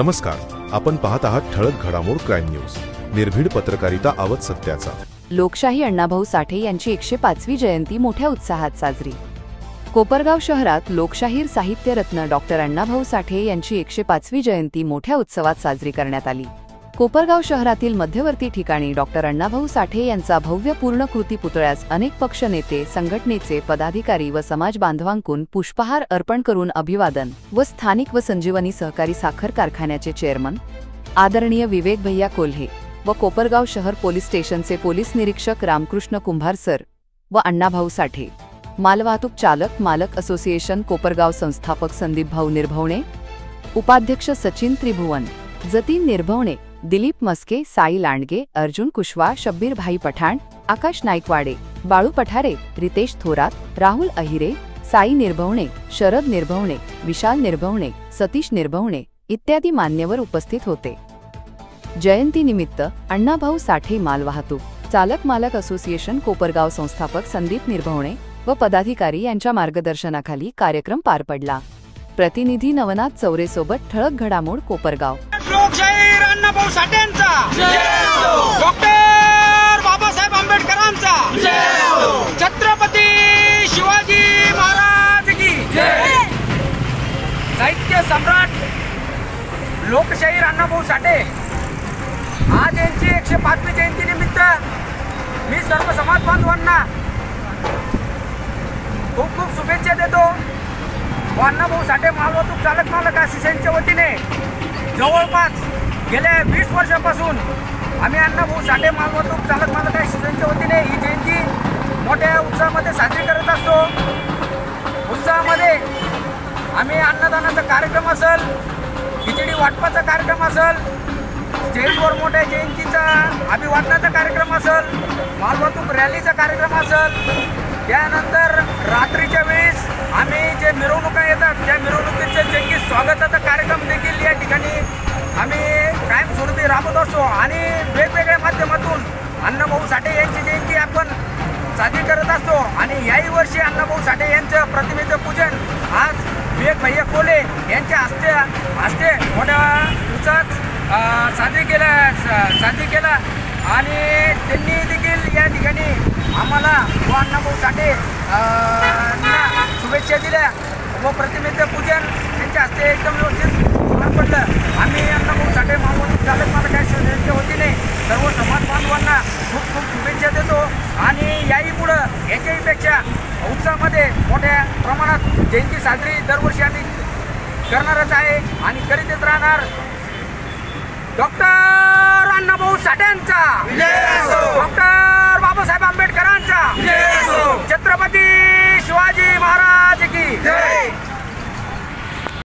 नमस्कार, आपण पाहत आहात ठळक घडामोड क्राईम न्यूज, निर्भीड पत्रकारिता आवत सत्याचा। लोकशाही अण्णाभाऊ साठे यांची 105वी जयंती मोठ्या उत्साहात साजरी। कोपरगाव शहरात लोकशाहीर साहित्य रत्न डॉक्टर अण्णाभाऊ साठे यांची 105वी जयंती मोठ्या उत्सवात साजरी करण्यात आली। कोपरगाव शहरातील मध्यवर्ती ठिकाणी डॉक्टर अण्णाभाऊ साठे यांचा भव्य पूर्णकृती पुतळ्यास अनेक पक्ष नेते, संघटनेचे पदाधिकारी व समाज बांधवांकडून पुष्पहार अर्पण करून अभिवादन व स्थानिक व संजीवनी सहकारी साखर कारखान्याचे चेअरमन आदरणीय विवेक भैया कोल्हे व कोपरगाव शहर पोलीस स्टेशनचे पोलीस निरीक्षक रामकृष्ण कुंभार सर व अण्णाभाऊ साठे मालवाहतूक चालक मालक असोसिएशन कोपरगाव संस्थापक संदीप भाऊ निर्भवणे, उपाध्यक्ष सचिन त्रिभुवन, जतीन निर्भवणे, दिलीप मस्के, साई लांडगे, अर्जुन कुशवा, शब्बीर भाई पठाण, आकाश नाईकवाडे, बाळू पठारे, रितेश थोरात, राहुल अहिरे, साई निर्भवणे, शरद निर्भवणे, विशाल निर्भवणे, सतीश निर्भवणे इत्यादी मान्यवर उपस्थित होते। जयंतीनिमित्त अण्णाभाऊ साठे मालवाहतूक चालक मालक असोसिएशन कोपरगाव संस्थापक संदीप निर्भवणे व पदाधिकारी यांच्या मार्गदर्शनाखाली कार्यक्रम पार पडला। प्रतिनिधी नवनाथ चौरे सोबत ठळक घडामोड कोपरगाव। लोकशाहीर अण्णाभाऊ साठेंचा जय हो, डॉक्टर बाबासाहेब आंबेडकरांचा जय हो, छत्रपती शिवाजी महाराज की जय। साहित्य सम्राट लोकशाहीर अण्णाभाऊ साठे आज यांची 105वी जयंती निमित्त मी सर्व समाज बांधवांना खूप खूप शुभेच्छा देतो। अण्णाभाऊ साठे मालवाहतूक चालक मालक असोसिएशनच्या वतीने जवळपास गेल्या 20 वर्षापासून आम्ही अण्णाभाऊ साठे मालवाहतूक चालक मालक असोसिएशनच्या वतीने ही जयंती मोठ्या उत्साहामध्ये साजरी करत असतो। उत्साहामध्ये आम्ही अन्नदानाचा कार्यक्रम असेल, खिचडी वाटपाचा कार्यक्रम असेल, स्टेजवर मोठ्या जयंतीचा अभिवादनाचा कार्यक्रम असेल, मालवाहतूक रॅलीचा कार्यक्रम असेल, त्यानंतर रात्रीच्या वेळेस आम्ही जे मिरवणुका येतात त्या मिरवणुकीचे जंगी स्वागताचा कार्यक्रम देखील या ठिकाणी आम्ही कायमस्वरूपी राबवत असतो आणि वेगवेगळ्या माध्यमातून अण्णाभाऊ साठे यांची जयंती आपण साजरी करत असतो। आणि याही वर्षी अण्णाभाऊ साठे यांचं प्रतिमेचं पूजन आज विवेक भैया कोल्हे यांच्या हस्ते मोठ्या उत्साहात साजरी केला आणि त्यांनी देखील या ठिकाणी आम्हाला व अण्णाभाऊ साठे शुभेच्छा दिल्या व प्रतिमेचं पूजन त्यांच्या हस्ते एकदम व्यवस्थित पार पडलं। आम्ही अण्णाभाऊ साठे मालवाहतूक चालक मालक असोसिएशनच्या वतीने सर्व समाज बांधवांना खूप खूप शुभेच्छा देतो आणि याही पुढं याच्याहीपेक्षा उत्साहामध्ये मोठ्या प्रमाणात जयंती साजरी दरवर्षी आम्ही करणारच आहे आणि करीतच राहणार। डॉक्टर अण्णाभाऊ साठेंचा